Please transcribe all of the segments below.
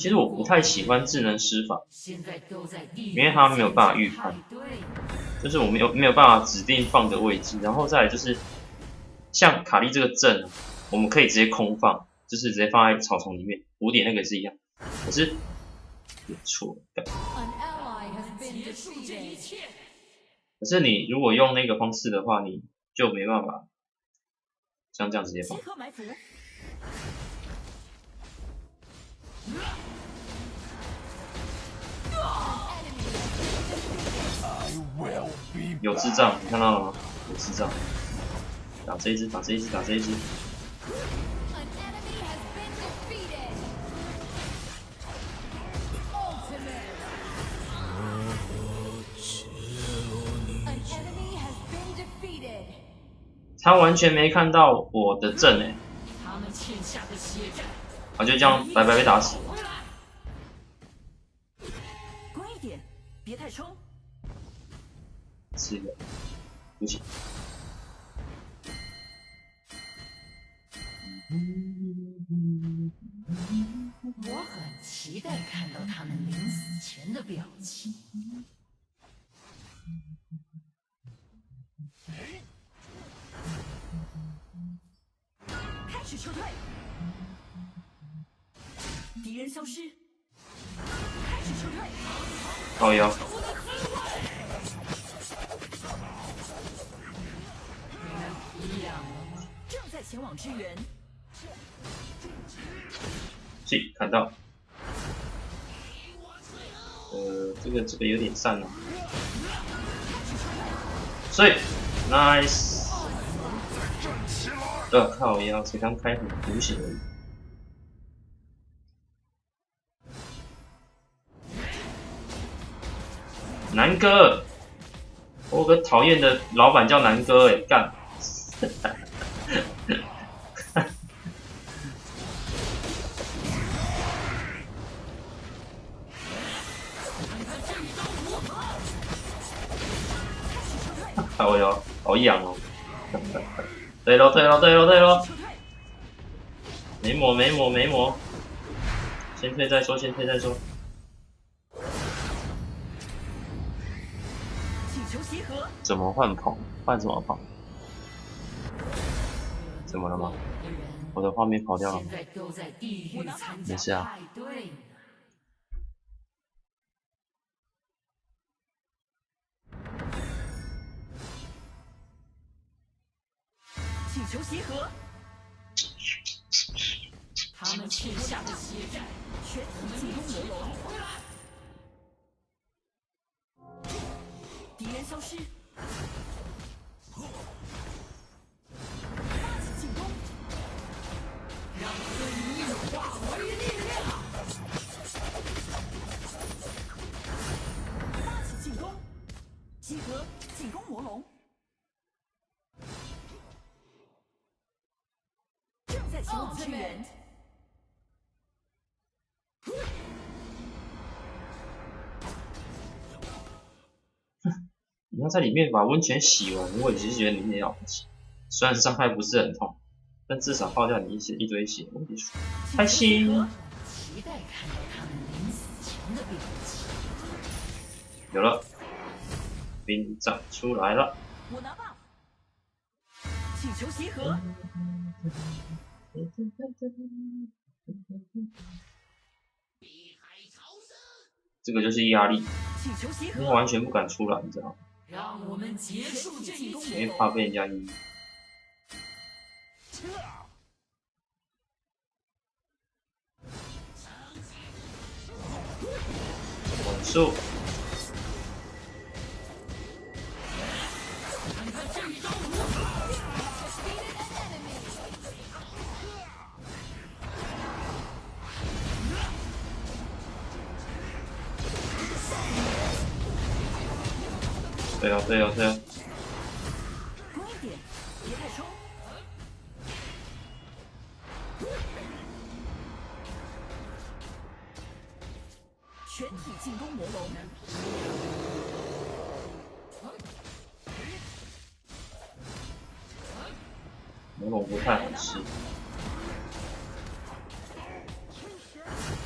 其实我不太喜欢智能施法，现在都在地狱因为它没有办法预判，就是我没有办法指定放的位置，然后再来就是像卡莉这个阵，我们可以直接空放，就是直接放在草丛里面，5点那个也是一样，可是有错的。结束这一切。可是你如果用那个方式的话，你就没办法像这样直接放。集合埋伏。有智障，你看到了吗？有智障，打这一只，打这一只，打这一只。他完全没看到我的阵哎，他们欠下的血债，我就这样白白被打死。乖一点，别太冲。是的，不行。我很期待看到他们临死前的表情。开始撤退，敌人消失。开始撤退。靠腰。正在前往支援。去看到。这个有点散了。所以 ，nice。靠腰，才刚开火，补血而已。南哥，我有个讨厌的老板叫南哥，干。靠腰，好痒哦。对咯，对咯，对咯，对咯。没抹，没抹，没抹。先退再说，先退再说。怎么换跑？换什么跑？怎么了吗？我的画面跑掉了吗？没事啊。请求协和。他们欠下的血债，全体进攻魔龙。敌人消失。发起进攻。让正义化为力量。发起进攻。集合进攻魔龙。正在前往支援。你要在里面把温泉洗完，我也是觉得你很了不起。虽然伤害不是很痛，但至少耗掉你一堆血，我也说开心。期待看到他们临死前的表情。有了，兵长出来了。我拿棒。请求协和。这个就是压力，请求协和。因为完全不敢出来，你知道吗？让我们结束这一切。因为怕被人家阴。稳速。对哦，对哦，对哦。乖一点，别太冲。全体进攻魔龙。魔龙不太好吃。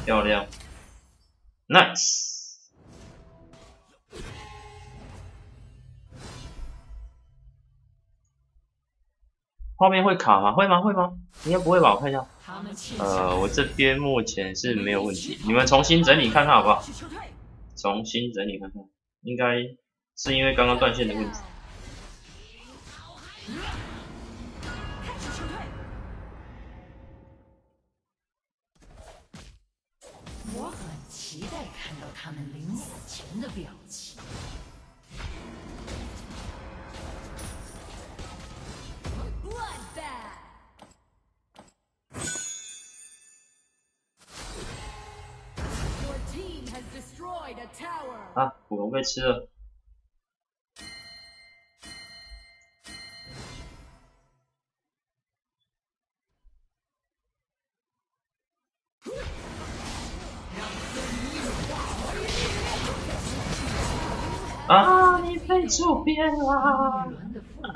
漂亮。，nice。画面会卡吗？会吗？会吗？应该不会吧？我看一下。我这边目前是没有问题，你们重新整理看看好不好？重新整理看看，应该是因为刚刚断线的问题。我很期待看到他们临死前的表情。啊，古龙被吃了。啊！你被出边啦！一轮的复活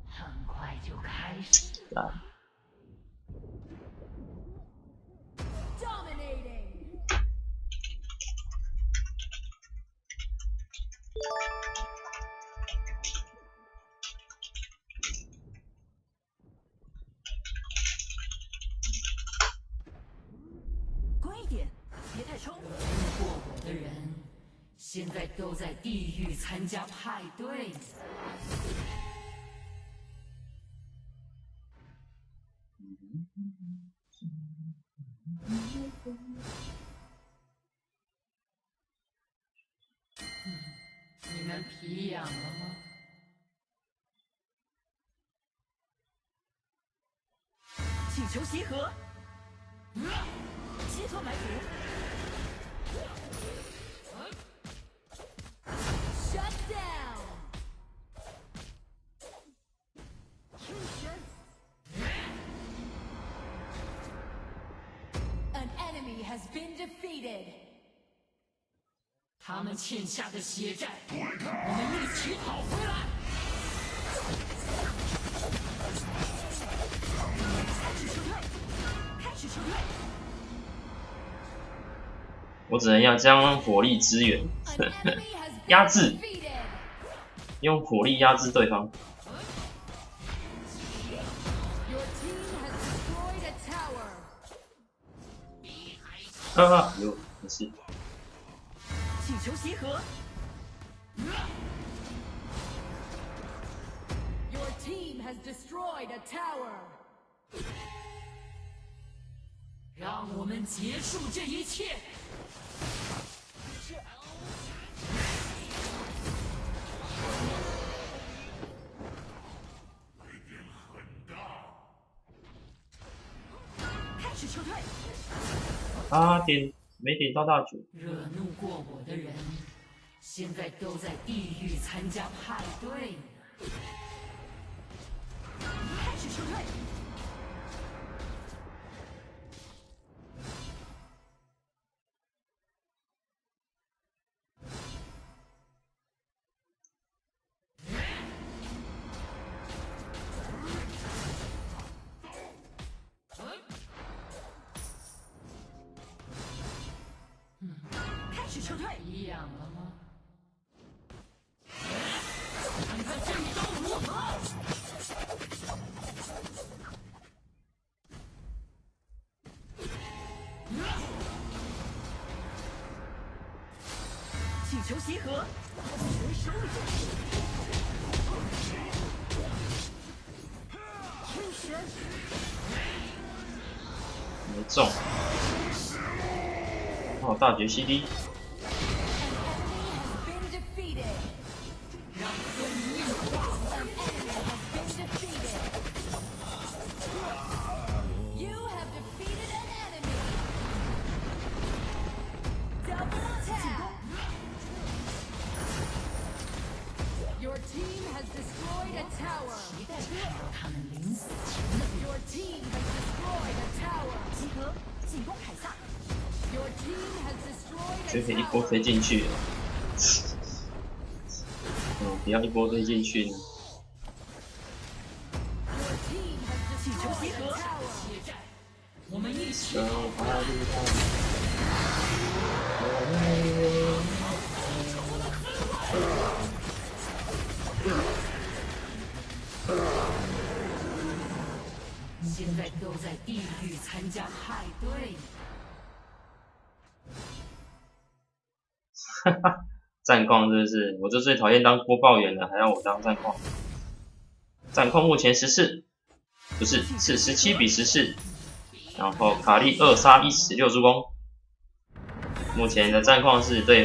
很快就开始了。乖一点，别太冲。过我的人现在都在地狱参加派对呢。你们皮痒了吗？请求协和，切磋埋伏。Shut down。An enemy has been defeated。他们欠下的血债，我们一起讨回来。开始撤退。我只能要将火力支援，压制，用火力压制对方。有，没事。请求协和。Your team has destroyed a tower。让我们结束这一切。开始撤退。啊，没点到大主。惹怒过我的人，现在都在地狱参加派对呢。开始撤退。开始撤退。皮痒了吗？看看这一招如何？请求协和。没中。哦，大绝 CD。Your team has destroyed a tower。期待看到他们临死前的表 Your team has destroyed a tower。集合，进攻凯撒。Your team has destroyed 就 a 可以一波 tower。推进去了。不要一波推进去呢。Your team has 请求 destroyed 协 a 和， tower。血债，我们一起走，讨回来。吧，参加派对。哈哈，战况真的是，我就最讨厌当播报员了，还要我当战况。战况目前14，不是17比14，然后卡利2杀1死6助攻。目前的战况是敌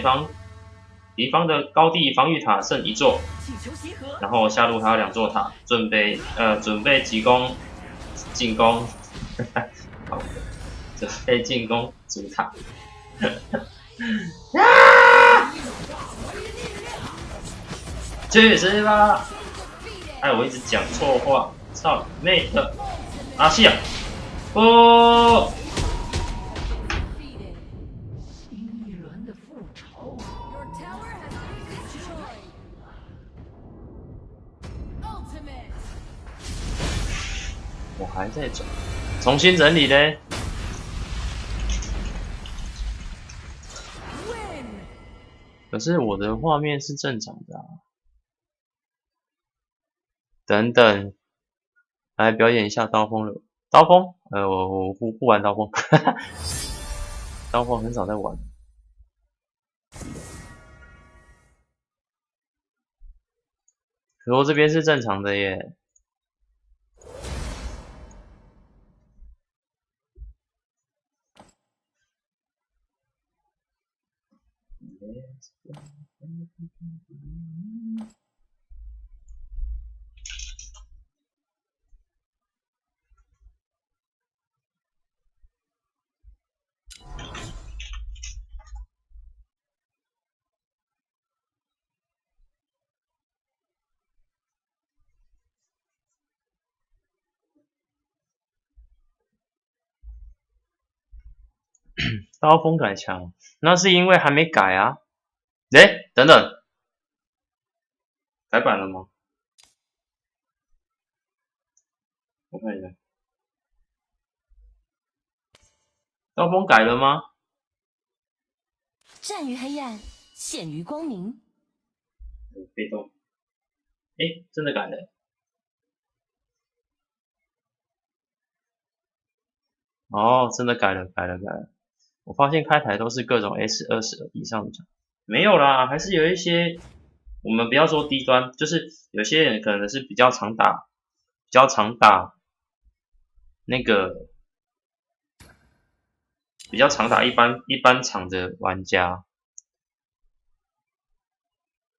方的高地防御塔剩1座，然后下路还有2座塔，准备进攻，好，准备进攻主塔。啊！去死吧！哎，我一直讲错话，操妹的！阿西亚，哦！新一轮的复仇。Your tower has been destroyed. Ultimate. 我还在转，重新整理嘞。Win. 可是我的画面是正常的啊。等等，来表演一下刀锋了。刀锋，我不玩刀锋，刀锋很少在玩。可是我这边是正常的耶。刀锋改强，那是因为还没改啊。等等，改版了吗？我看一下，刀锋改了吗？战于黑暗，陷于光明。被动，真的改了。哦，真的改了。我发现开台都是各种 S20以上的奖，没有啦，还是有一些，我们不要说低端，就是有些人可能是比较常打那个，比较常打一般场的玩家，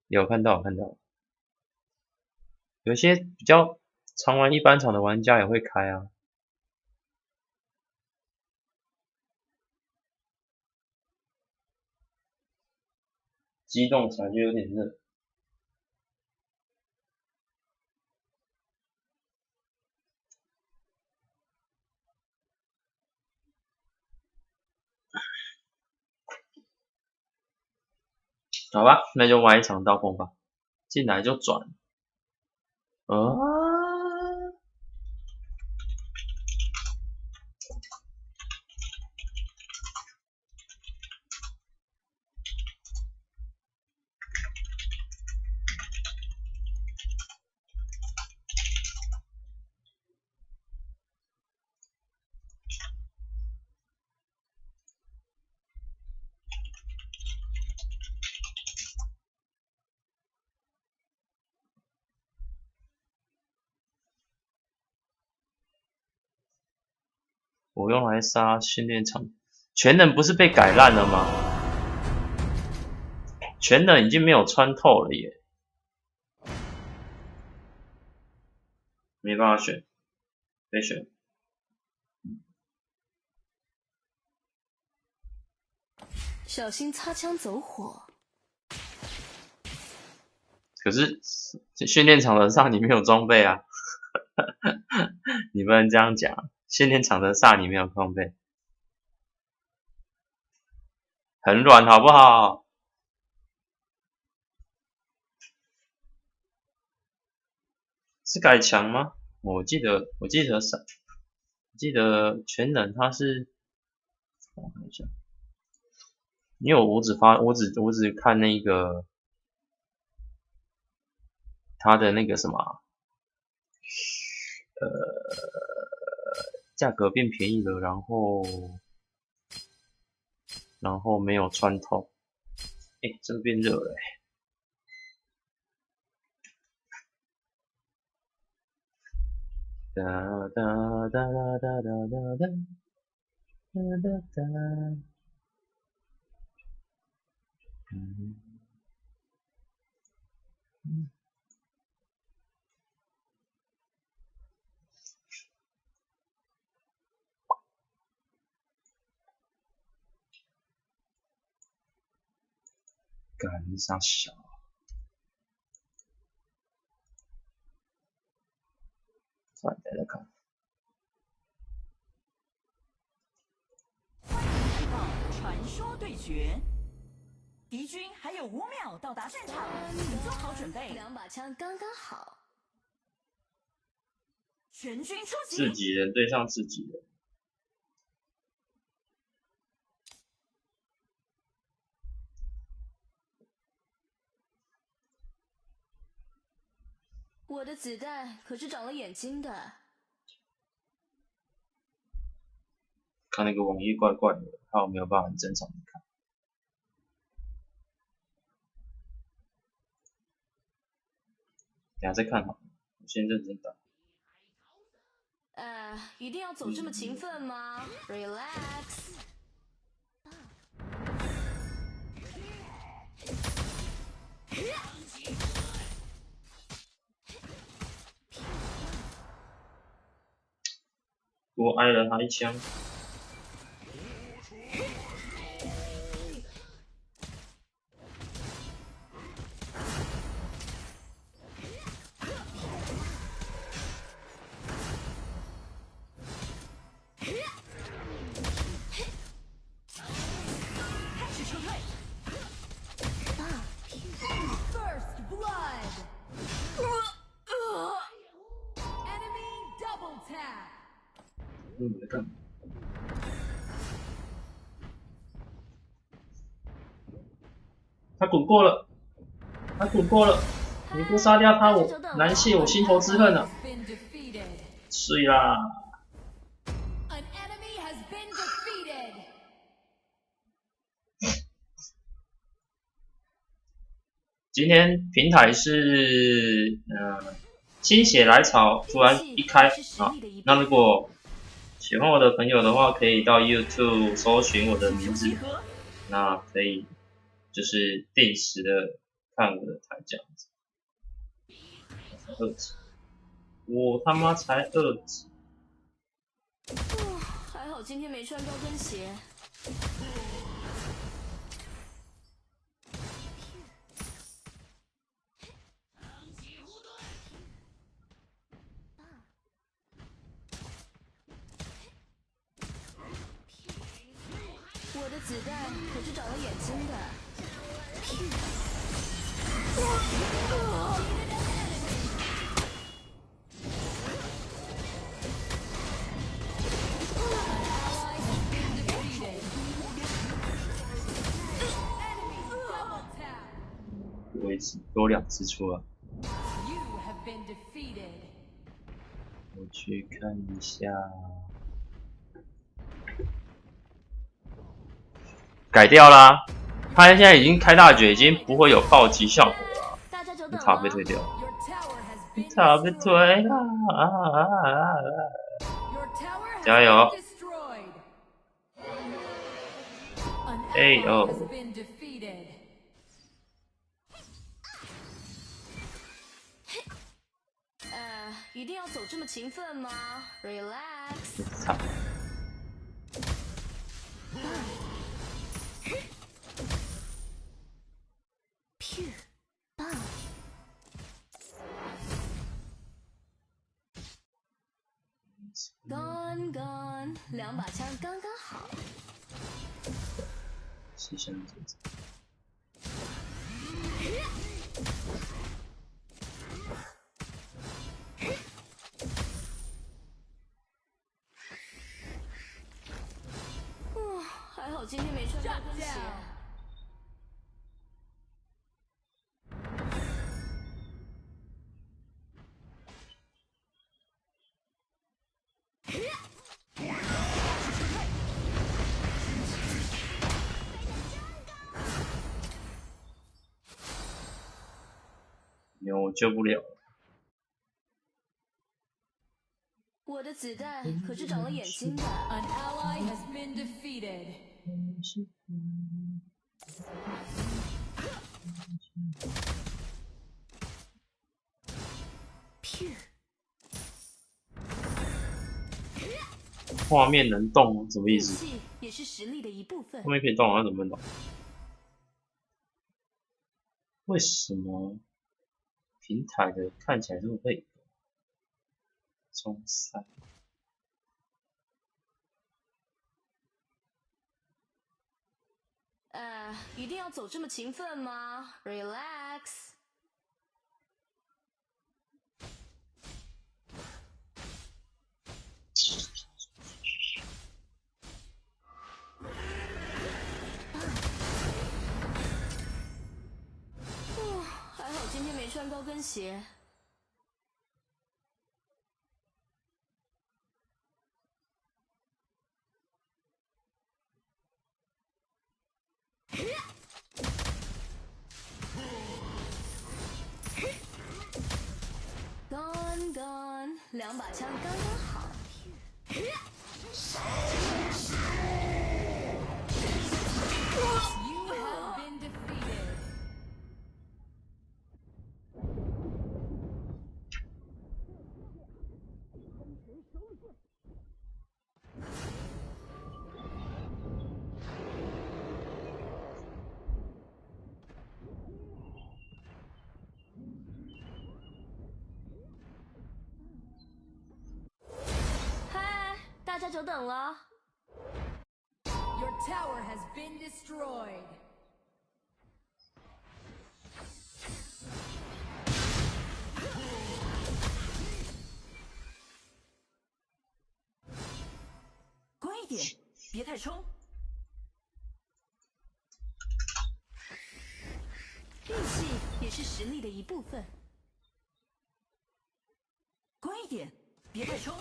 有看到，有些比较常玩一般场的玩家也会开啊。激动起来就有点热。好吧，那就玩一场刀锋吧，进来就转。我用来杀训练场，全能不是被改烂了吗？全能已经没有穿透了耶，没办法选，得选。小心擦枪走火。可是训练场的萨你没有装备啊，你不能这样讲。训练场的萨你没有装备，很软好不好？是改强吗？我记得全能它是，我看一下，因为我只看那个他的那个什么，价格变便宜了，然后没有穿透，这个变热了哒哒哒哒哒哒哒哒哒哒，干啥小？算了，再看。快报传说对决，敌军还有5秒到达战场，请做好准备。2把枪刚刚好。全军出击！自己人对上自己人。我的子弹可是长了眼睛的。看那个网页怪怪的，还有没有办法很正常的看？等下再看好了，我先认真打。一定要走这么勤奋吗？Relax。多挨了他一枪。开始撤退。 First blood. Enemy double tap. 你在干嘛？他滚过了，他滚过了，你不杀掉他，我难泄我心头之恨啊！ Has been defeated. 睡啦！ An enemy has been defeated. 今天平台是心血来潮，突然一开啊，那如果喜欢我的朋友的话，可以到 YouTube 搜寻我的名字，那可以就是定时的看我的台这样子。2级，我他妈才2级。还好今天没穿高跟鞋。我的子弹可是长了眼睛的。多一次，多2次出来。 You have been defeated. 我去看一下，改掉啦。他现在已经开大绝，已经不会有暴击效果了。大家久等塔被了。推掉， Your tower has been 塔被 destroyed. 推了 Your tower has 加油 been destroyed. An ally oh. has been defeated. 一定要走这么勤奋吗？Relax。操！棒。Gone gone， 2把枪刚刚好。牺牲这种。还好今天没穿高跟鞋。牛我救不了。我的子弹可是长了眼睛的。 An ally has been defeated. 画面能动什么意运思？气也是实力的一部分画。面可以动，那怎么能动？为什么平台的看起来这么累？中赛。一定要走这么勤奋吗 ？Relax。还好今天没穿高跟鞋。Gone， 2把枪刚刚好。You have been defeated. 嗨，大家久等了。Your tower has been destroyed. 乖一点，别太冲。运气也是实力的一部分。乖一点，别太冲。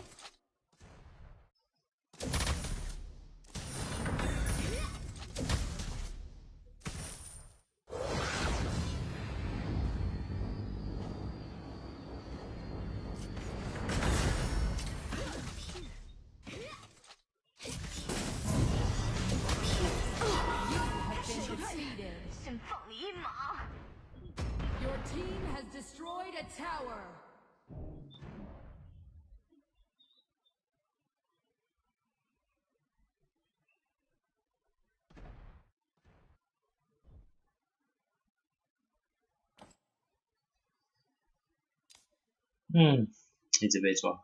先放你一马。Your team has destroyed a tower. 一直被抓。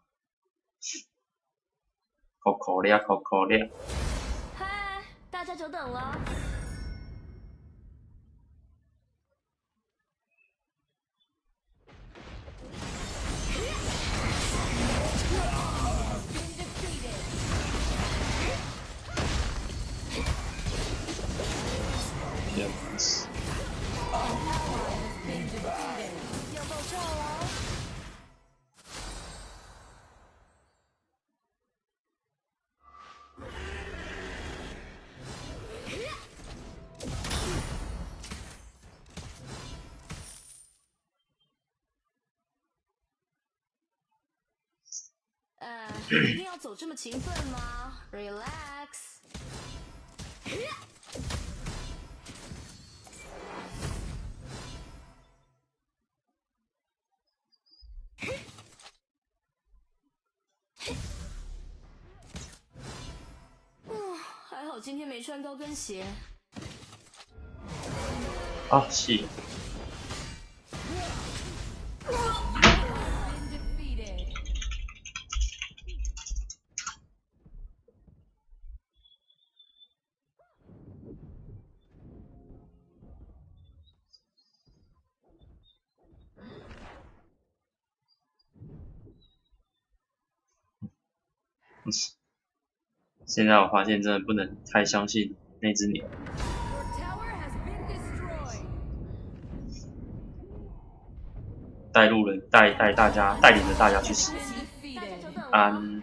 口令。嗨，大家久等了。这样子。要爆炸了！一定要走这么勤奋吗 ？Relax。还好今天没穿高跟鞋。啊，是。Been defeated. 现在我发现真的不能太相信那只牛。 Your tower has been destroyed. 带路人带大家，带领着大家去死。 Been 大家 defeated. 久等了。安。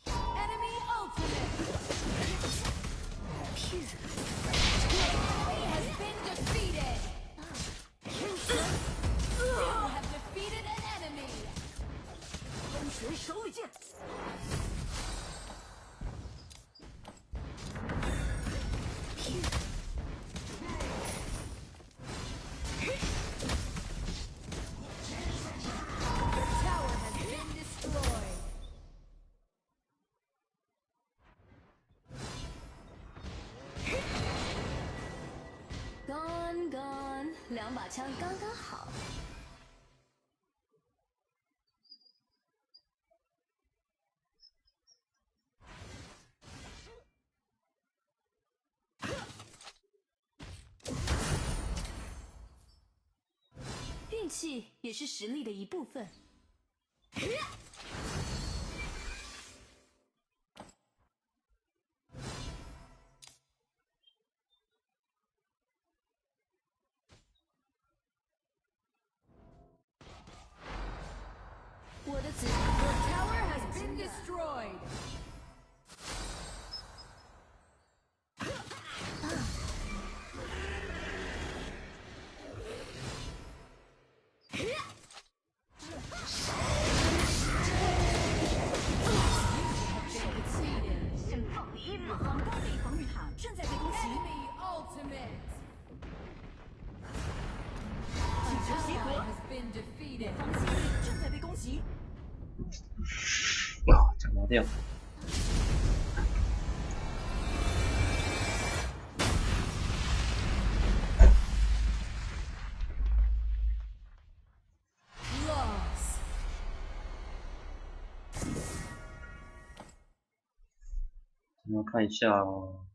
Enemy ultimate. Enemy has been defeated. 2把枪刚刚好。运气也是实力的一部分。我的子 Your tower has been destroyed. 皇高地防御塔正在被攻击， Enemy ultimate. 紧张协 Ally 和， has been defeated. 防基地正在被攻击。讲到掉。Loss. 我们看一下哦。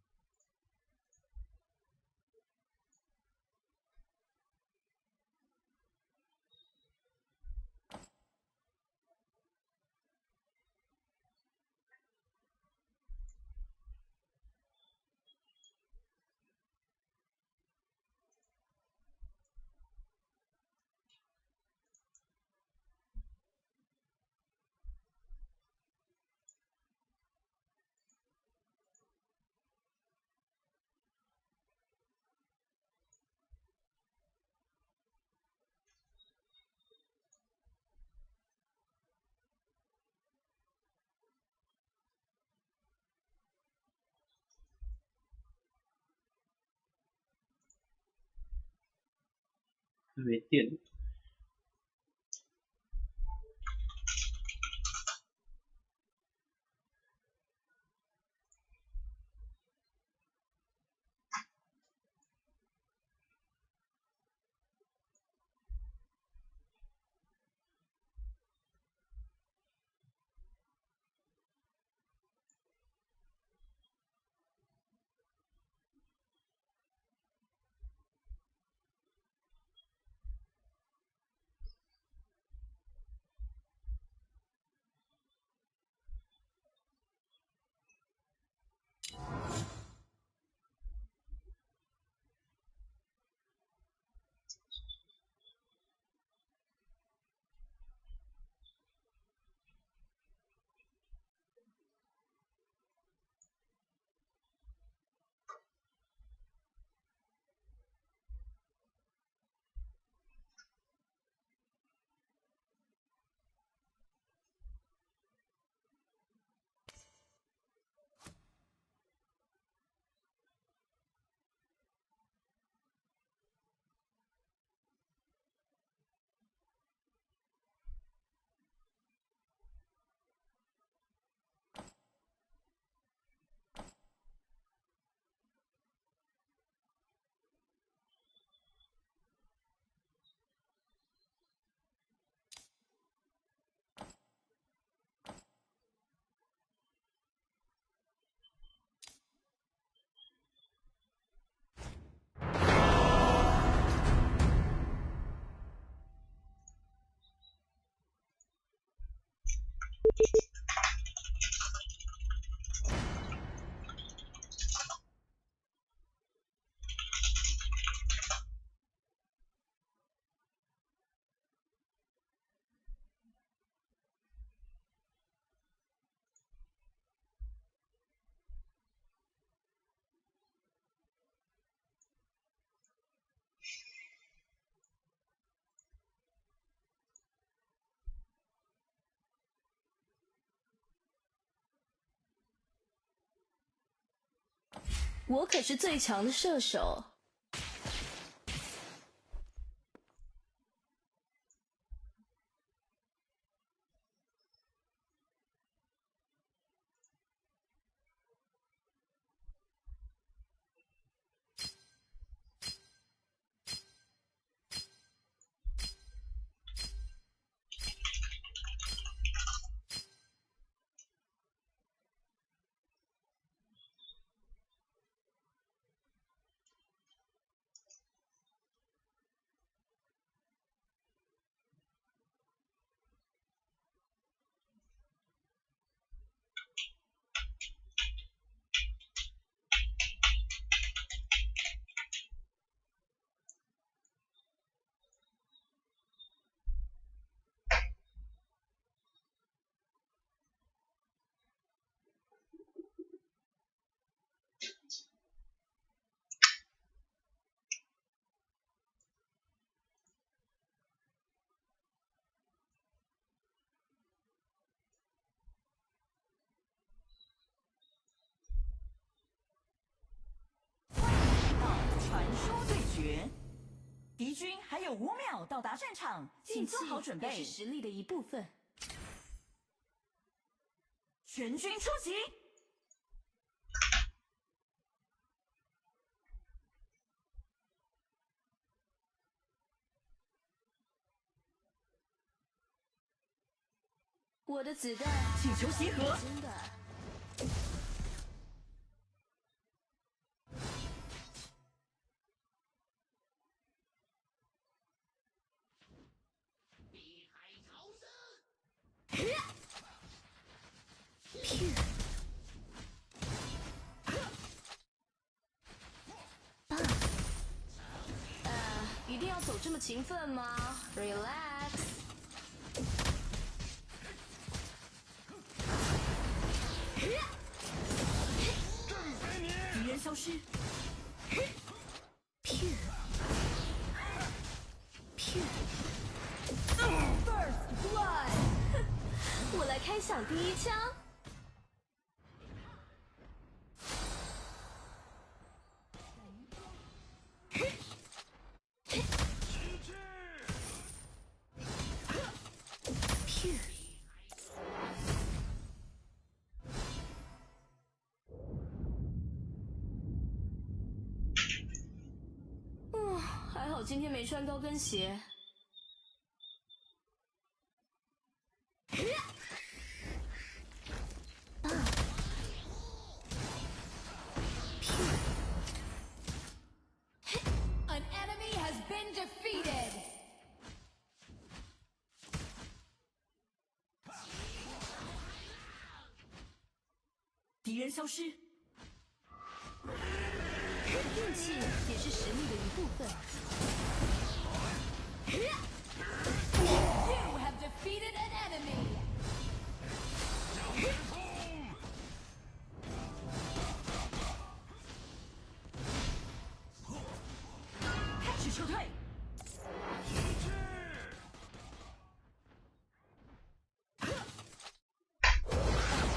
没电。我可是最强的射手。敌军还有5秒到达战场，请做好准备。是实力的一部分。全军出击！我的子弹请求集合。真的。一定要走这么勤奋吗 ？Relax。敌人消失。First blood. 我来开响第一枪。还好今天没穿高跟鞋。An enemy has been defeated. 敌人消失。运气也是实力的一部分。You have defeated an enemy. 开始撤退。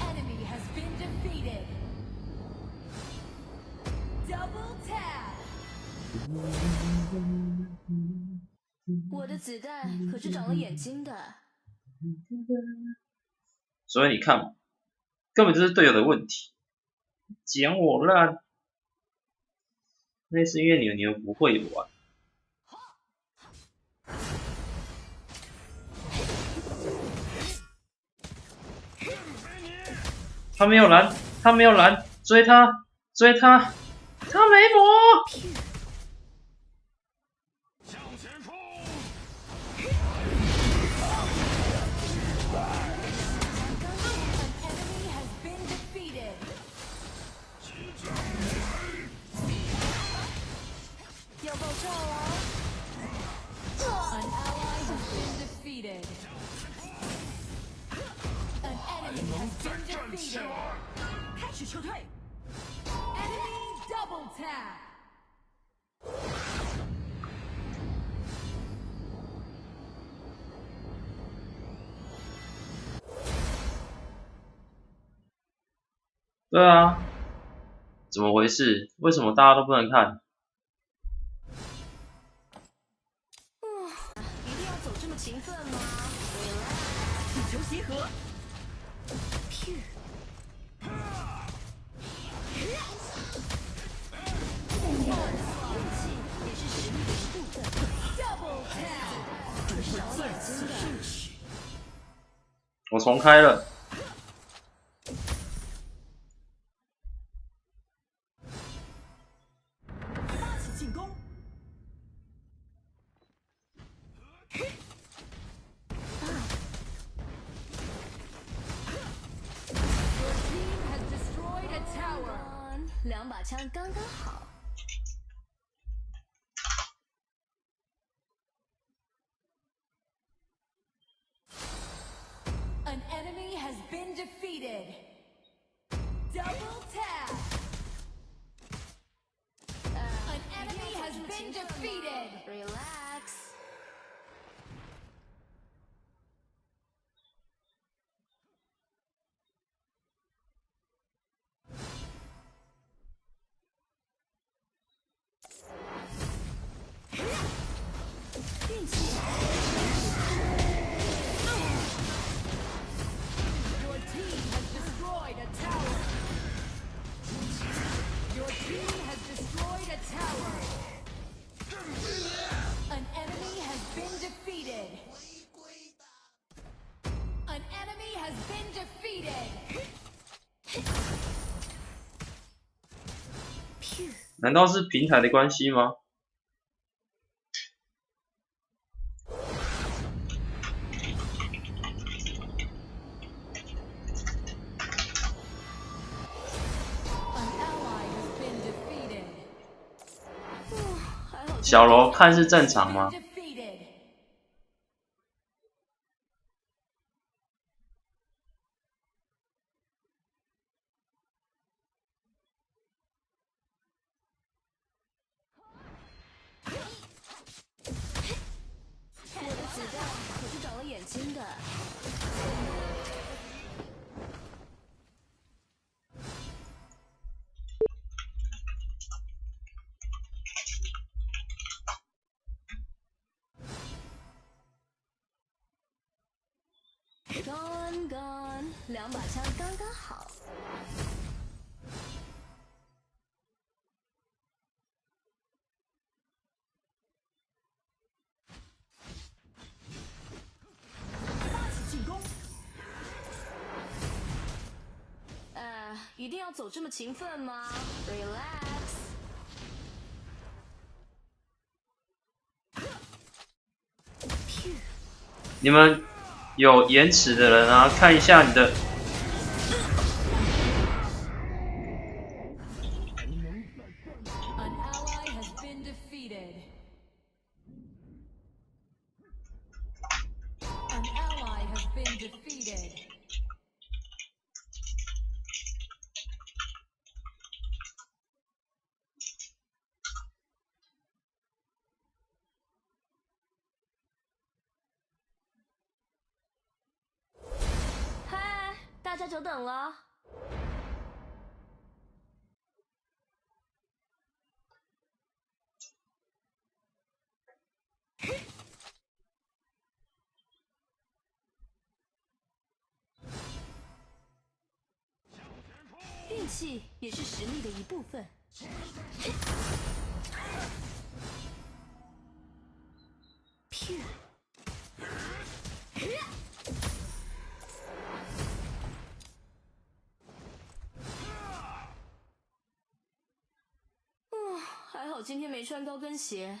An enemy has been defeated. Double tap. 我的子弹可是长了眼睛的。所以你看嘛，根本就是队友的问题，捡我烂。那是因为你们不会玩。他没有蓝，他没有蓝，追他，追他，他没魔。向前冲！ An enemy has been defeated. 要爆炸了！ An ally has been defeated. An enemy has been defeated. 开始撤退。 Enemy double tap. 对啊，怎么回事？为什么大家都不能看？一定要走这么勤奋吗？请求集合。运气也是实力的一部分。 Double tap. 可是长了眼睛的。我重开了。发起进攻。 Your team has destroyed a tower. 2把枪刚刚好。 An enemy has been defeated. Double tap. An enemy has been defeated. Relax。 An 难道是平台的关系吗？小楼看是正常吗？我的子弹可是长了眼睛的。Gone， 2把枪刚刚好。发起进攻，一定要走这么勤奋吗 ？Relax。你们有延迟的人啊，看一下你的。An ally has been defeated. An ally has been defeated. 嗨，大家久等了。运气也是实力的一部分。还好今天没穿高跟鞋。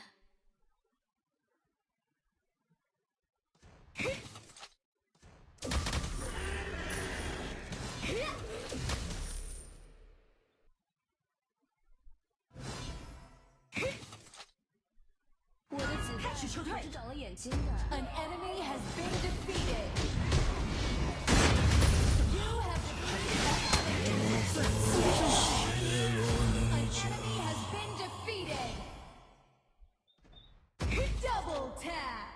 我的子弹开始撤退可是长了眼睛的。 An enemy has been defeated. You have defeated an enemy. An enemy has been defeated. Double tap.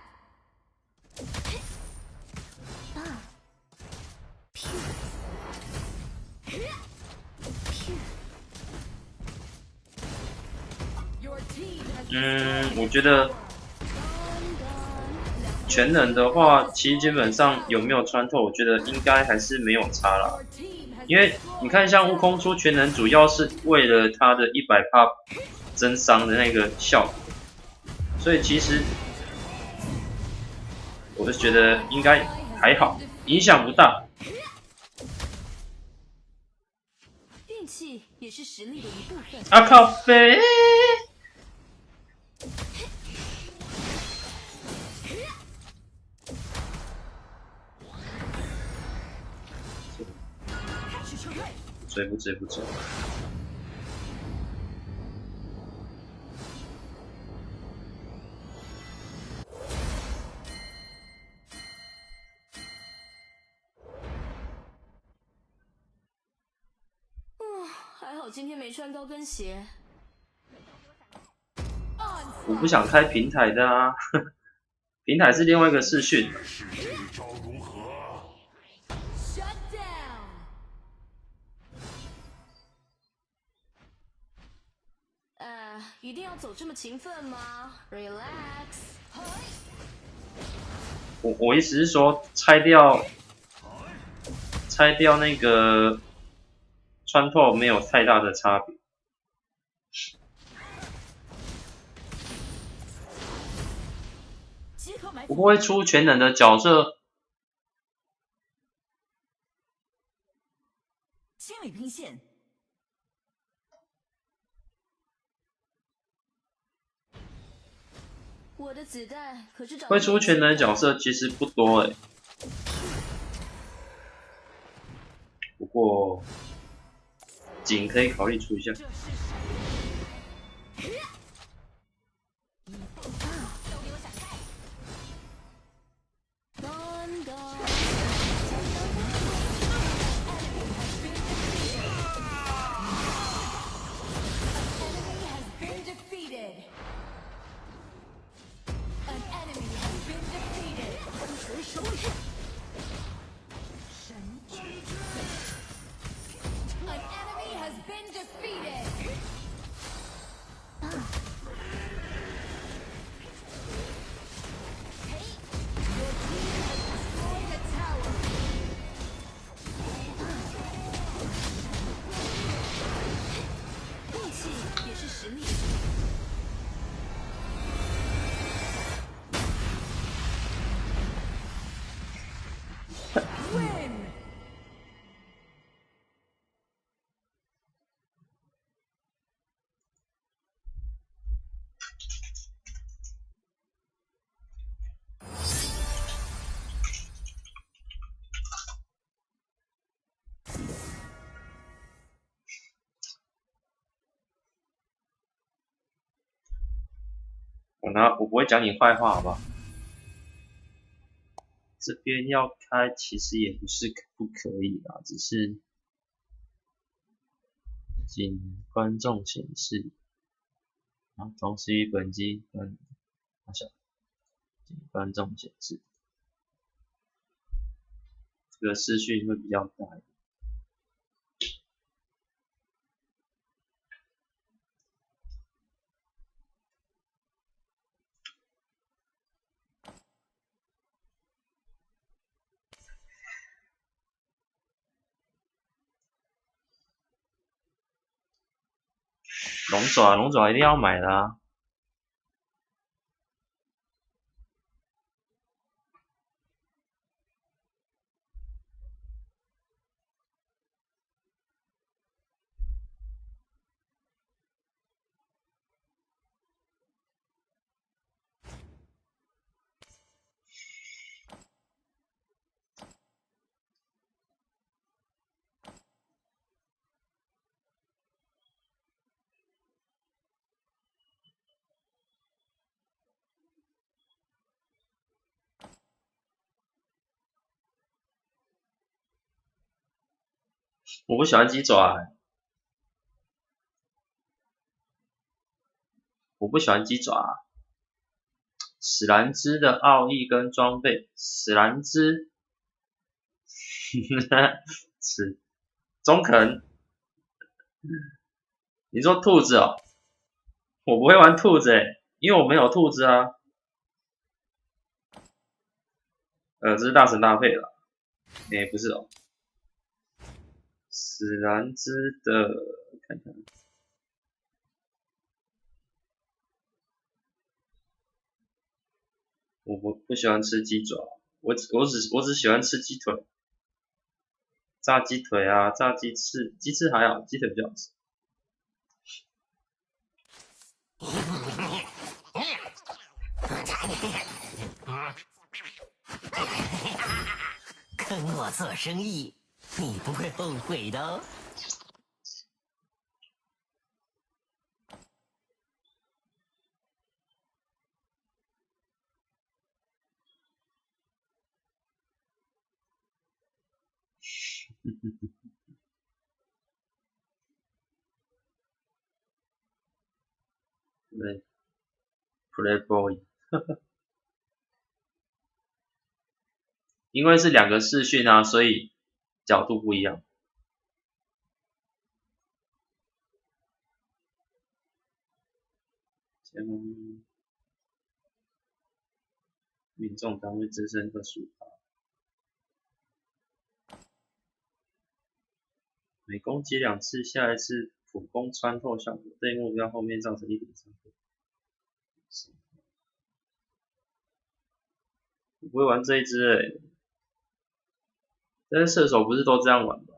我觉得全能的话，其实基本上有没有穿透，我觉得应该还是没有差啦。因为你看，像悟空出全能，主要是为了他的100%增伤的那个效果，所以其实我是觉得应该还好，影响不大。运气也是实力的一部分。啊靠背！开始撤退，追不追不追？还好今天没穿高跟鞋。我不想开平台的啊，平台是另外一个视讯。 Shut down. 一定要走这么勤奋吗 ？Relax。我意思是说，拆掉那个穿透没有太大的差别。集合埋伏，不过会出全能的角色，清理兵线，我的子弹可是找会出全能的角色其实不多诶，不过景可以考虑出一下。这是谁？咚咚。Enemy has been defeated. An enemy has been defeated. 神之之 An enemy has been defeated. Your team has destroyed a tower. 运气也是实力。Win. 我不会讲你坏话，好不好？这边要开其实也不是不可以啦，只是仅观众显示，然后同时与本机仅观众显示，这个视讯会比较大一点。龙爪一定要买的啊！我不喜欢鸡爪我不喜欢鸡爪史兰芝的奥义跟装备，史兰芝，是中肯。你说兔子哦？我不会玩兔子因为我没有兔子啊。这是大神搭配了，不是哦。史兰芝的，看看。我不喜欢吃鸡爪，我只喜欢吃鸡腿，炸鸡腿啊，炸鸡翅，鸡翅还好，鸡腿比较好吃。跟我做生意，你不会后悔的哦。对 ，Playboy， 因为是两个视讯啊，所以角度不一样。民众单位自身28%，每攻击2次，下一次普攻穿透效果对目标后面造成1.3倍。我不会玩这一支但是射手不是都这样玩吗？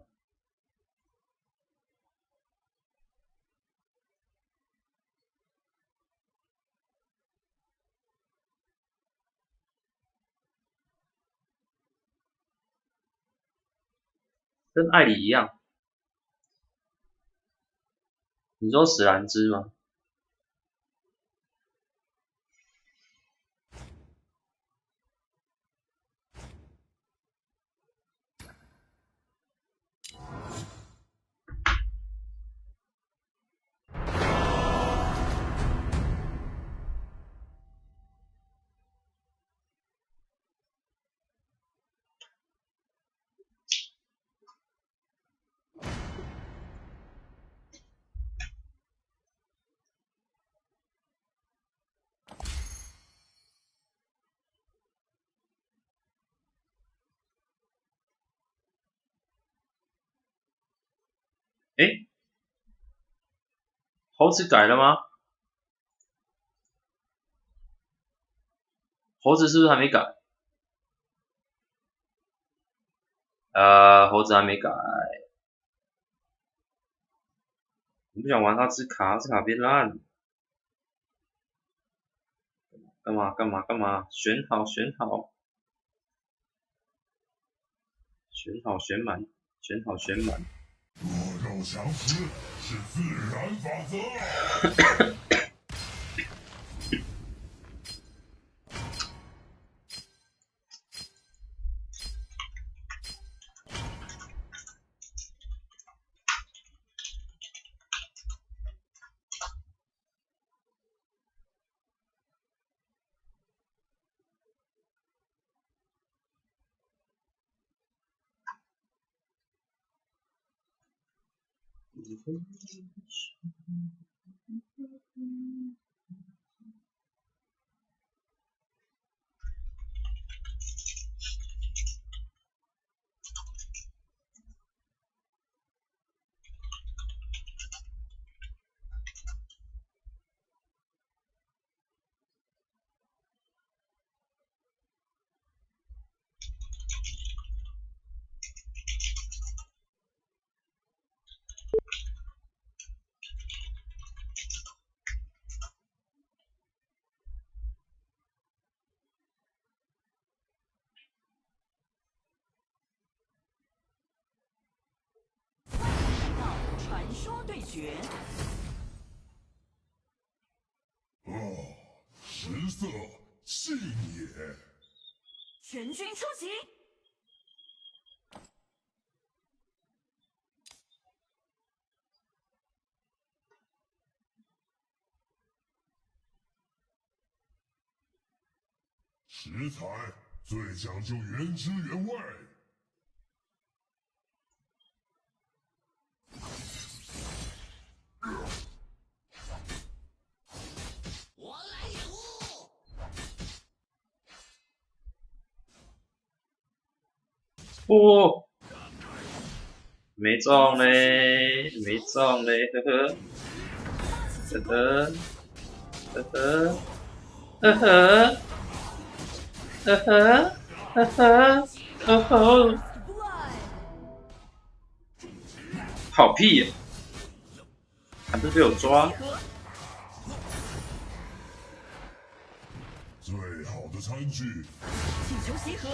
跟艾里一样。你说史兰芝吗？诶，猴子改了吗？猴子是不是还没改？猴子还没改。我不想玩那只卡，这卡变烂。干嘛干嘛干嘛？选好选好，选好选满，选好选满。弱肉强食是自然法则。传说对决。食色性也。全军出击！食材最讲究原汁原味。哦，没中嘞，没中嘞，呵呵，呵呵，呵呵，呵呵，呵呵，呵呵，呵呵，跑屁呀！还不是被我抓？最好的餐具。请求集合。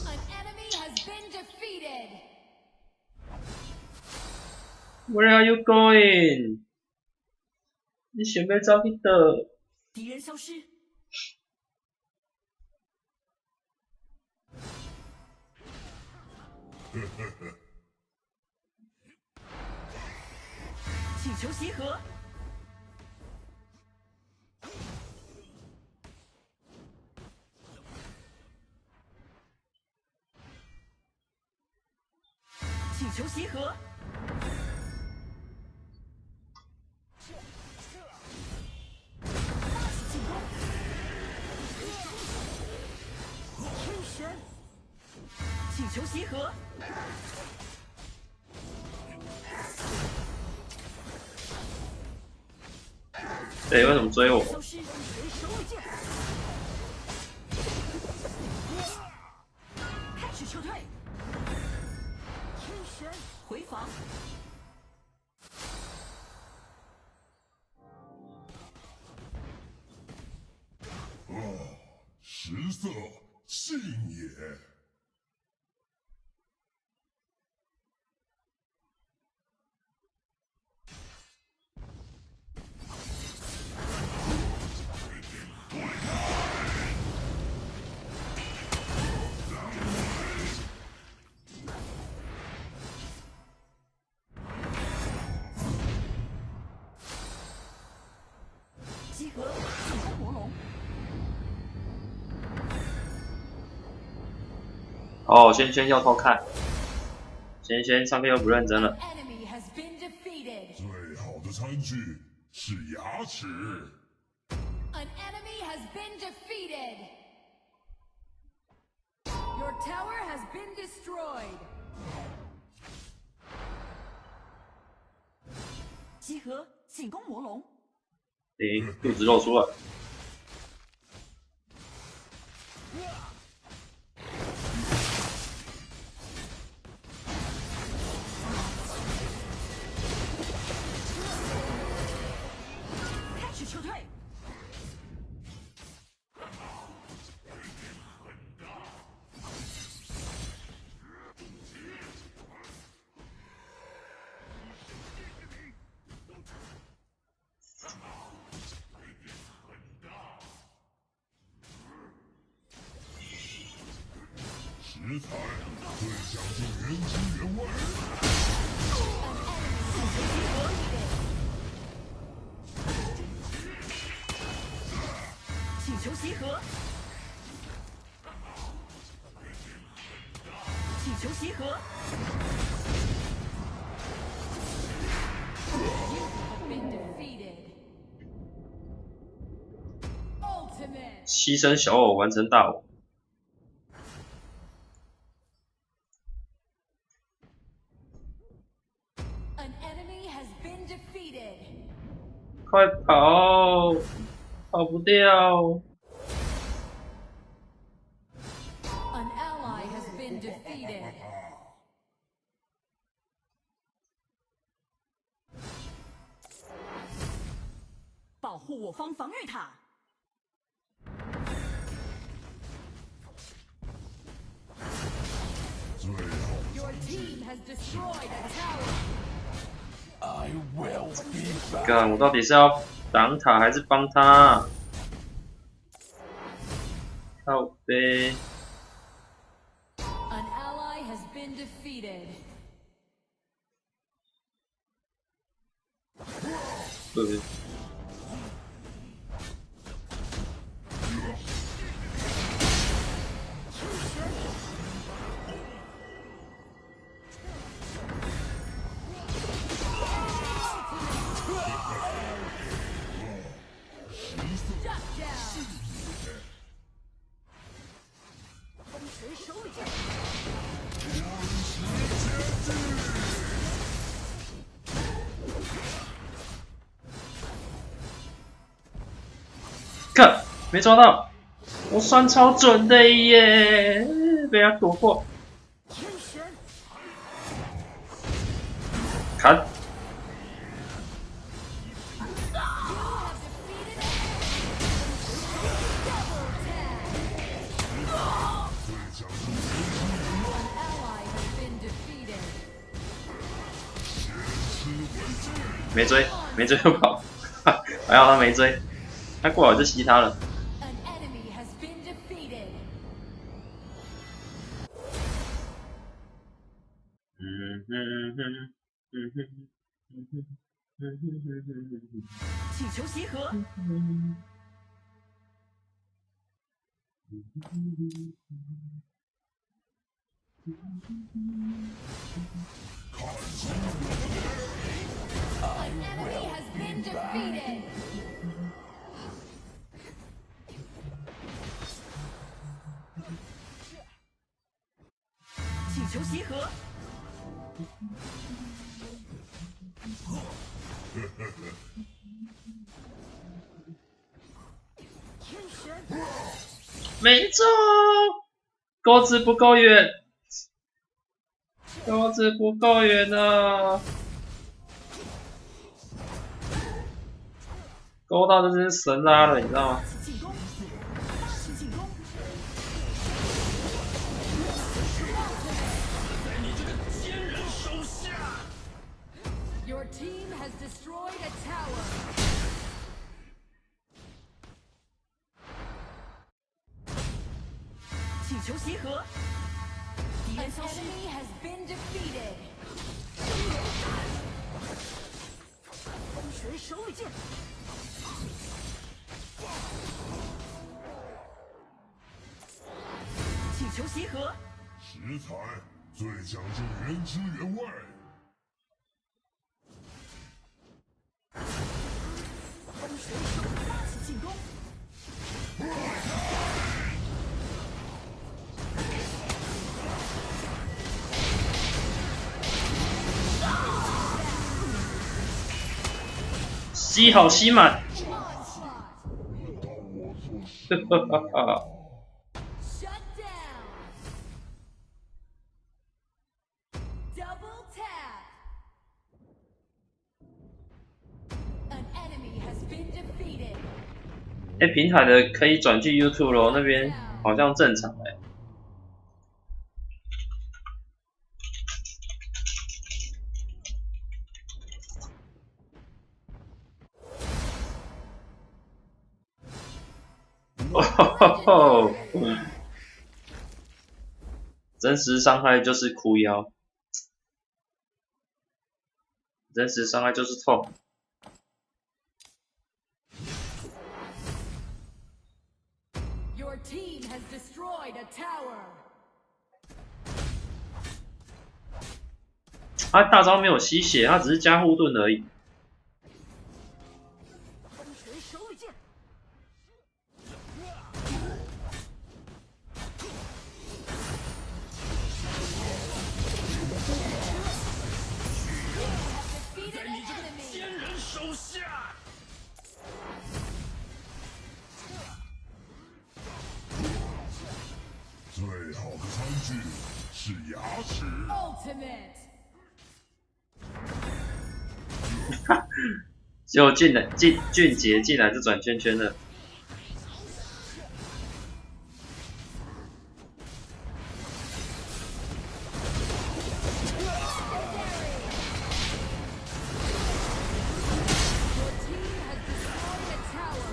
An enemy has been defeated. Where are you going？ 你想要走去倒？敌人消失。请求集合。请求集合。进攻！请求集合。对，为什么追我？消失，随时未见。开始撤退。回防。色，信也。集合，进攻魔龙。哦，轩轩要偷看，轩轩上课又不认真了。 Enemy has been defeated. 最好的餐具是牙齿。 An enemy has been defeated. Your tower has been destroyed. 集合，进攻魔龙。诶，肚子露出来。开始撤退。食材最讲究原汁原味。请求集合。请求集合。 Have been defeated. Ultimate. 牺牲小偶完成大偶。 An enemy has been defeated. 快跑，跑不掉。 An ally has been defeated. 保护我方防御塔。 最好 Your team has destroyed a tower. I will be back。干，我到底是要挡塔还是帮他？靠背。 An ally has been defeated. 对。看，没抓到，我算超准的耶，被他躲过。砍！没追，没追就跑，还好他没追，他过来我就吸他了。 An enemy has been defeated. 请求集合。An enemy has been defeated. 请求集合。没中，钩子不够远，钩子不够远啊！勾到这是神拉了，你知道吗？进攻，发起进攻。destroyed a tower. 请求协和，敌 An 人消失， enemy has been defeated. 风神手里剑，请求协和，食材最讲究原汁原味。风神手发起进攻，吸好吸满， Onslaught. 轮到我做事。哈哈哈。 Shut down. Double tap. An enemy has been defeated. 哎，平台的可以转去 YouTube 咯，那边好像正常哎。哦吼吼！真实伤害就是哭腰，真实伤害就是痛。 Your team has destroyed a tower. 他大招没有吸血，他只是加护盾而已。风神手里剑，最好的餐具是牙齿。 Ultimate. 结果俊杰竟然是转圈圈的。Your team has destroyed a tower.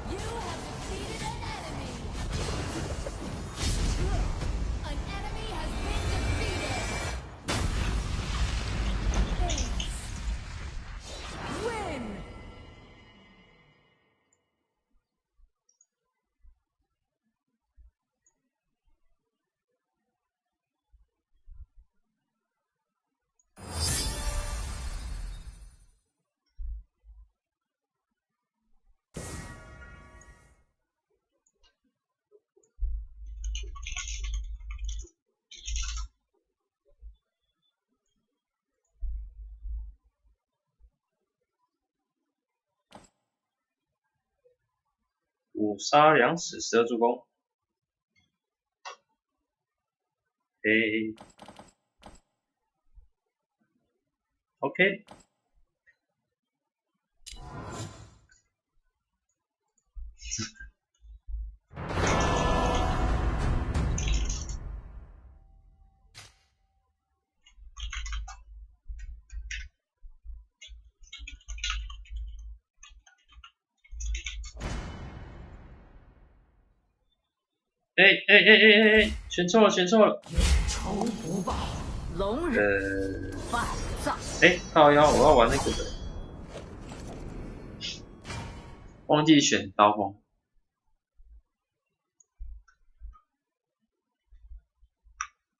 You have defeated an enemy. An enemy has been defeated. Ace. Win. 5杀2死12助攻。诶 ，OK。哎，选错了，选错了。仇不报，龙人犯葬。靠腰，我要玩那个的，忘记选刀锋。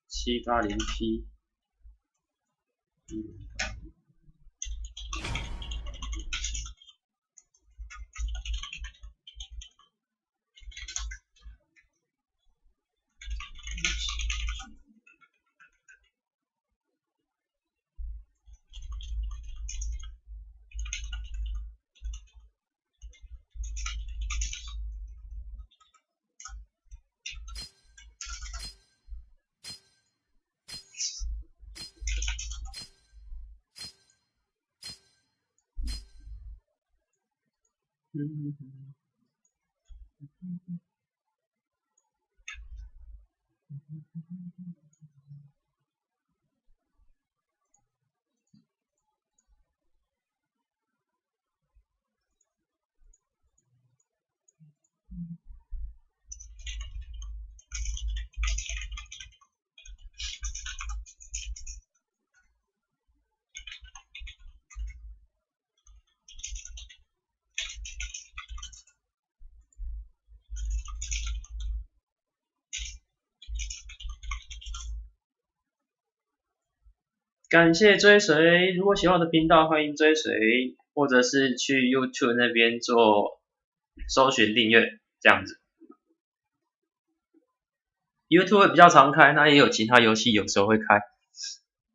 7、8连劈。感谢追随，如果喜欢我的频道，欢迎追随，或者是去 YouTube 那边做搜寻订阅这样子。YouTube 会比较常开，那也有其他游戏有时候会开。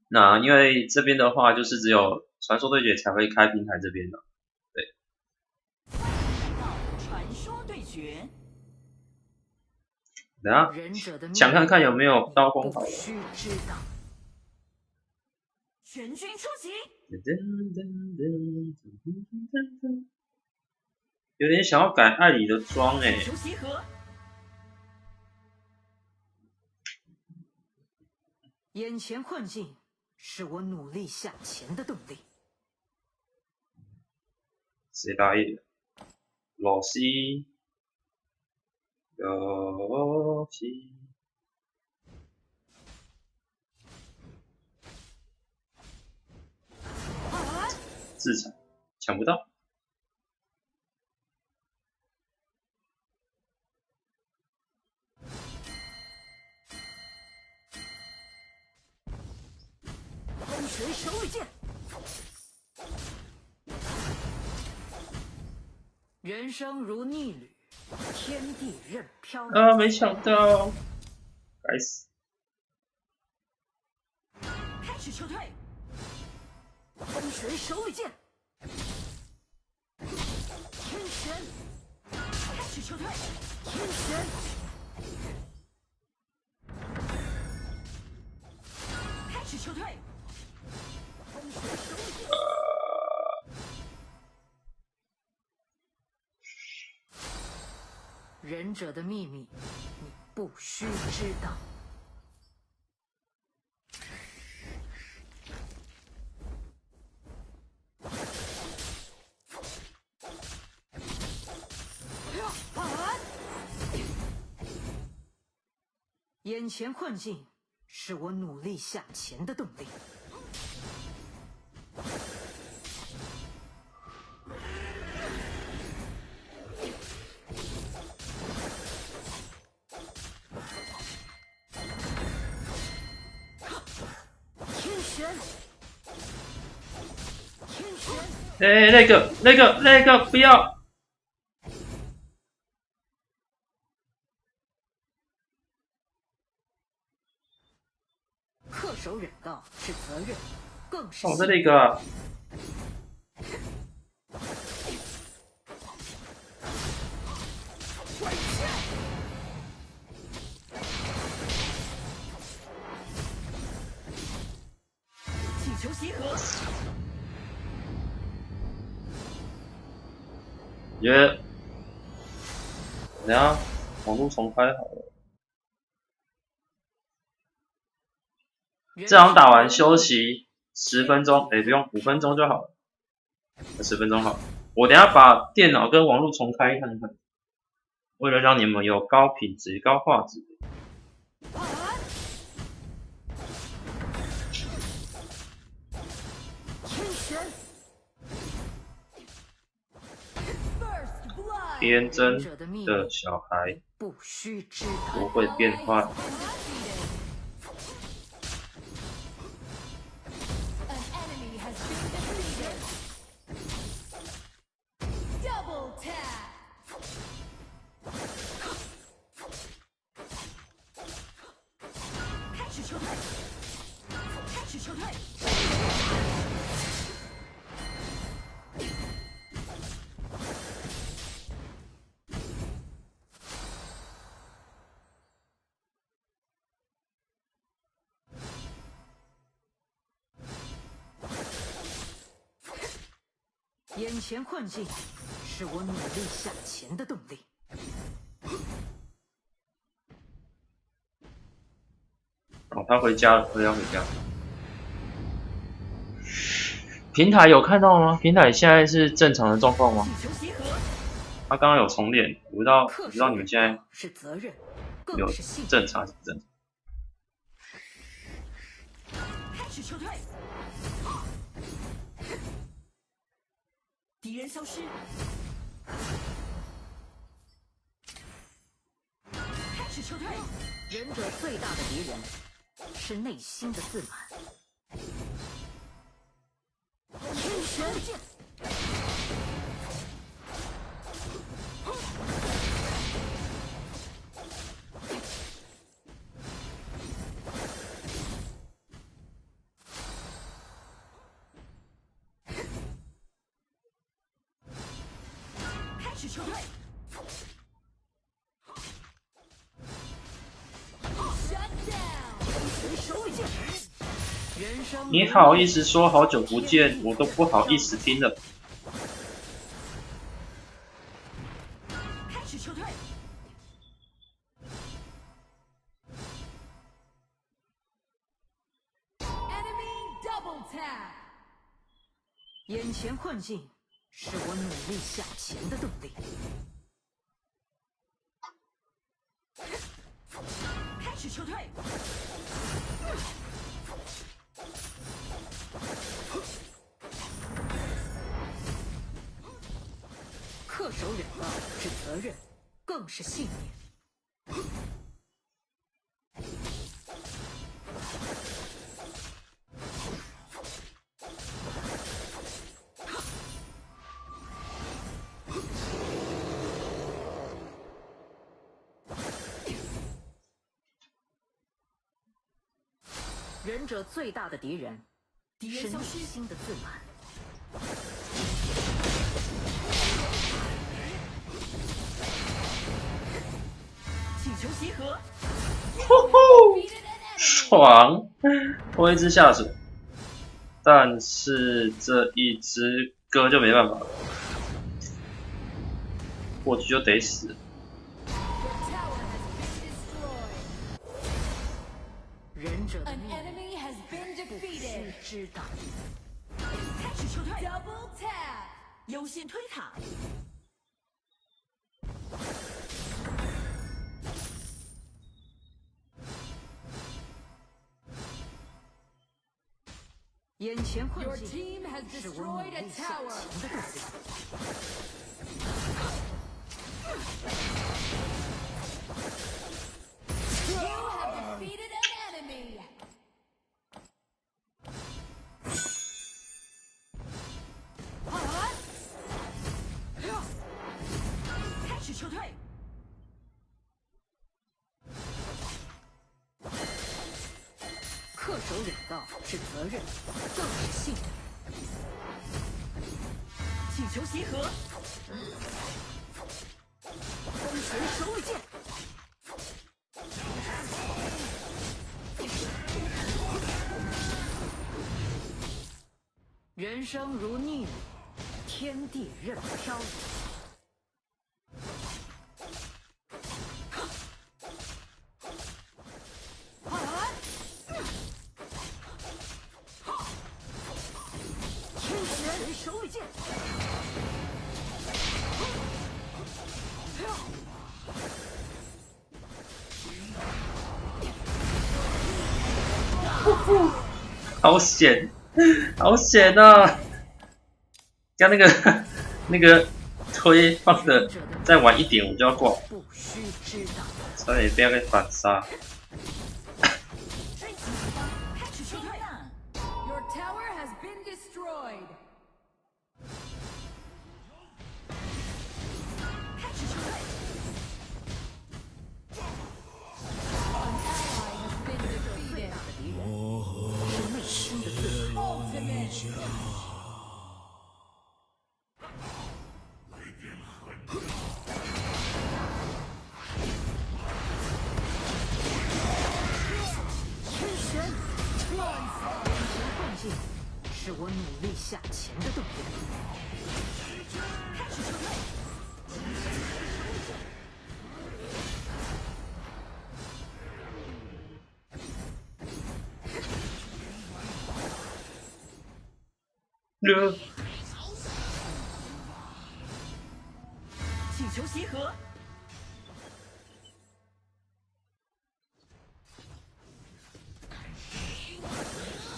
那因为这边的话，就是只有传说对决才会开平台这边的。对。传说对决，等下想看看有没有刀锋好了。全军出击！有点想要改艾里的妆欸。球集合。眼前困境是我努力向前的动力。谁打野？老西，老西。自残，抢不到。风锤手里剑，人生如逆旅，天地任飘零。啊，没抢到，该死！开始撤退。风锤手里剑，天神，开始撤退。天神，开始撤退。风锤手里剑。忍者的秘密，你不需知道。眼前困境是我努力向前的动力。天神，天神，哎，那个，不要！恪守忍道是责任，更是我的那个。气球集合。耶！等下网络重开好了。这场打完休息10分钟，不用5分钟就好了，10分钟好了。我等下把电脑跟网络重开看看，为了让你们有高品质、高画质。天神，天真的小孩不需知不道。会变坏。An enemy has been defeated. Double tap. 开始撤退。开始撤退。眼前困境是我努力向前的动力。哦，他回家了，回家。平台有看到吗？平台现在是正常的状况吗？他刚刚有重练，我不知道你们现在是责任，有正常是不正常？开始撤退，敌人消失，开始撤退。忍者最大的敌人是内心的自满。天神。开始撤退。你好意思说好久不见，我都不好意思听了。开始撤退。Enemy double tap. 眼前困境是我努力向前的动力。开始撤退。恪守忍道是责任，更是信念。忍者最大的敌人是内心的自满。请求集合。爽！我一只下水，但是这一只哥就没办法了，过去就得死。忍者的 An 秘密 enemy has been 必 defeated. 须知道。开始撤退。 Double tap. 优先推塔。眼前困 Your 境 team has 是我努 destroyed a 力向 tower. 前的动力。 You have defeated an enemy. 开始撤退。恪守忍道是责任，更是信念。请求集合。风神手里剑。人生如逆旅，天地任漂移。天神手里剑。好险，好险啊！刚那个推放的再晚一点我就要挂，不须知道。差点被他给反杀。追击敌方。开始撤退。 Your tower has been destroyed. 开始撤退。 An ally has been 最 defeated. 大的敌人是内心的自满。 Ultimate. 忍请求集合。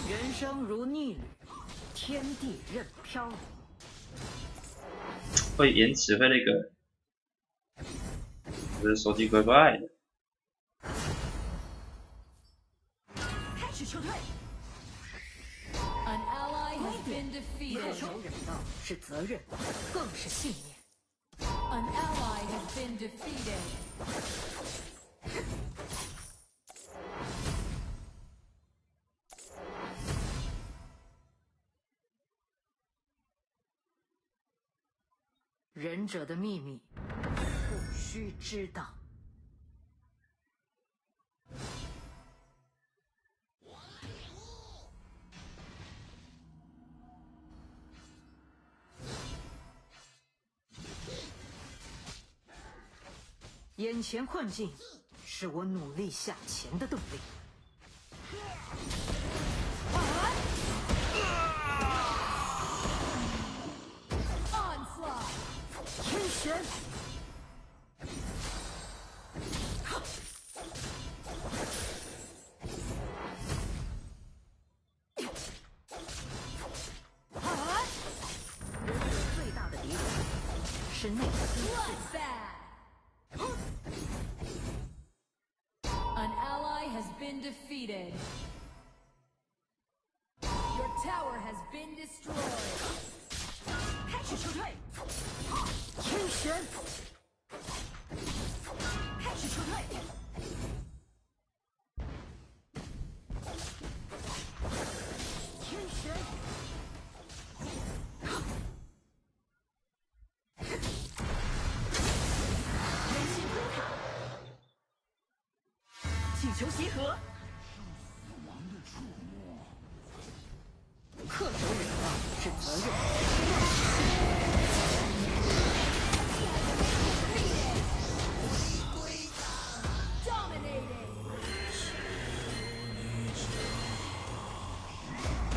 人生如逆旅，天地任飘零。会延迟，会那个，我的手机怪怪的。开始撤退。 An ally has been 恪 defeated. 守忍道是责任，更是信念。 An ally has been defeated. 忍者的秘密，不需知道。眼前困境是我努力向前的动力。 Onslaught. 天旋，人者最大的敌人是内心。 Bloodbath. An ally has been defeated. Your tower has been destroyed. 开始撤退，天旋，开始撤退，天旋，人心崩塌，请求集合。恪守忍道是责任。 Dominating.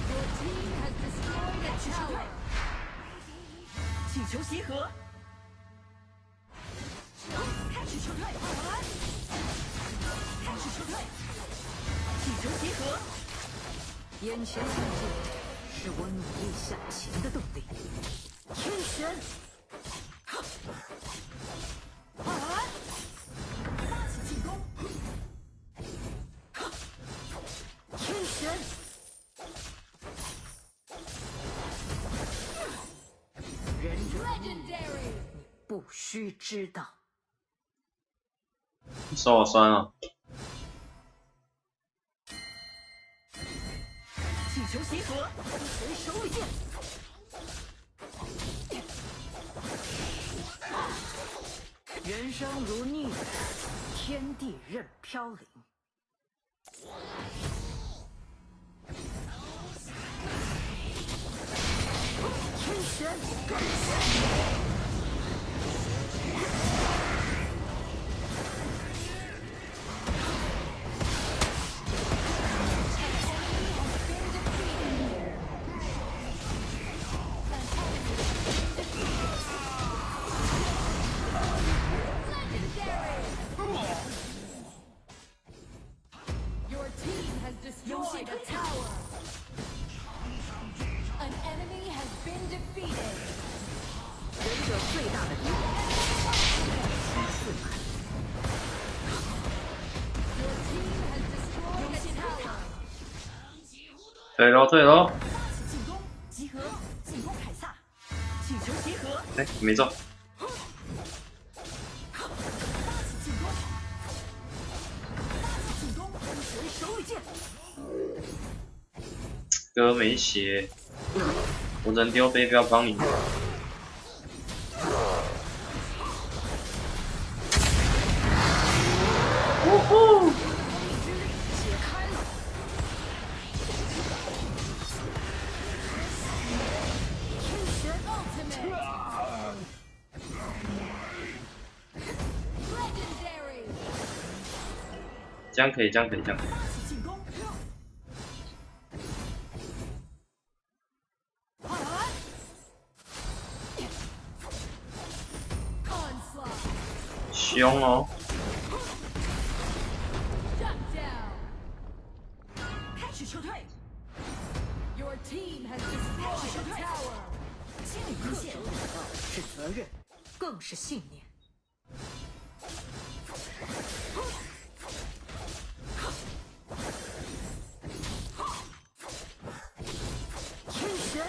Your team has destroyed a tower. 请求集合，开始撤退，开始撤退，请求集合。眼前困境是我努力向前的动力。天旋，发起进攻，天旋。 忍者 Legendary. 不需知道。手好酸啊！请求集合，随手里剑。人生如逆旅，天地任飘零。天旋。 Your team has destroyed a tower. An enemy has been defeated. 忍者最大的敌人是自满。 Your team has destroyed a tower. 退喽，退喽！发起进攻，集合，进攻凯撒，请求集合，哎，没中。发起进攻，发起进攻，随手里剑。哥没血，我只能丢飞镖帮你。呜呼！解开了。天旋 Ultimate. Legendary. 这样可以，这样可以，这样可以。发起进攻，凶哦！ Shut down. 开始撤退， Your team has destroyed a tower. 恪守礼貌是责任，更是信念。天选，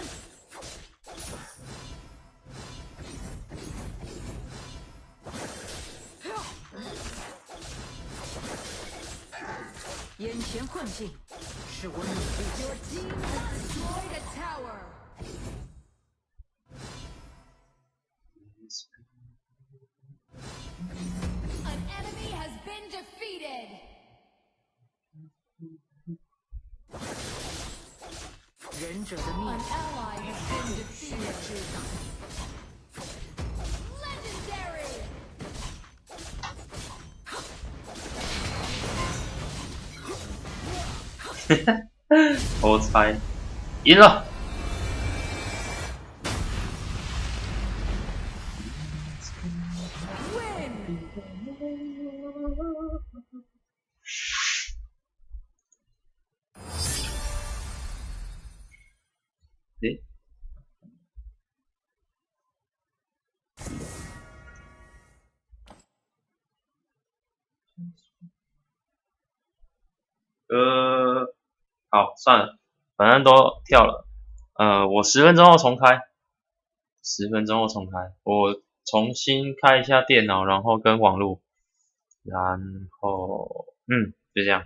眼前困境是我努力 Your team has destroyed a tower. An enemy has been defeated. 忍者的秘 An 密 ally has been 是 defeated. 知道。 Legendary. 我猜赢了。诶，好，算了，反正都跳了。我10分钟后重开，10分钟后重开，我重新开一下电脑，然后跟网络，然后就这样。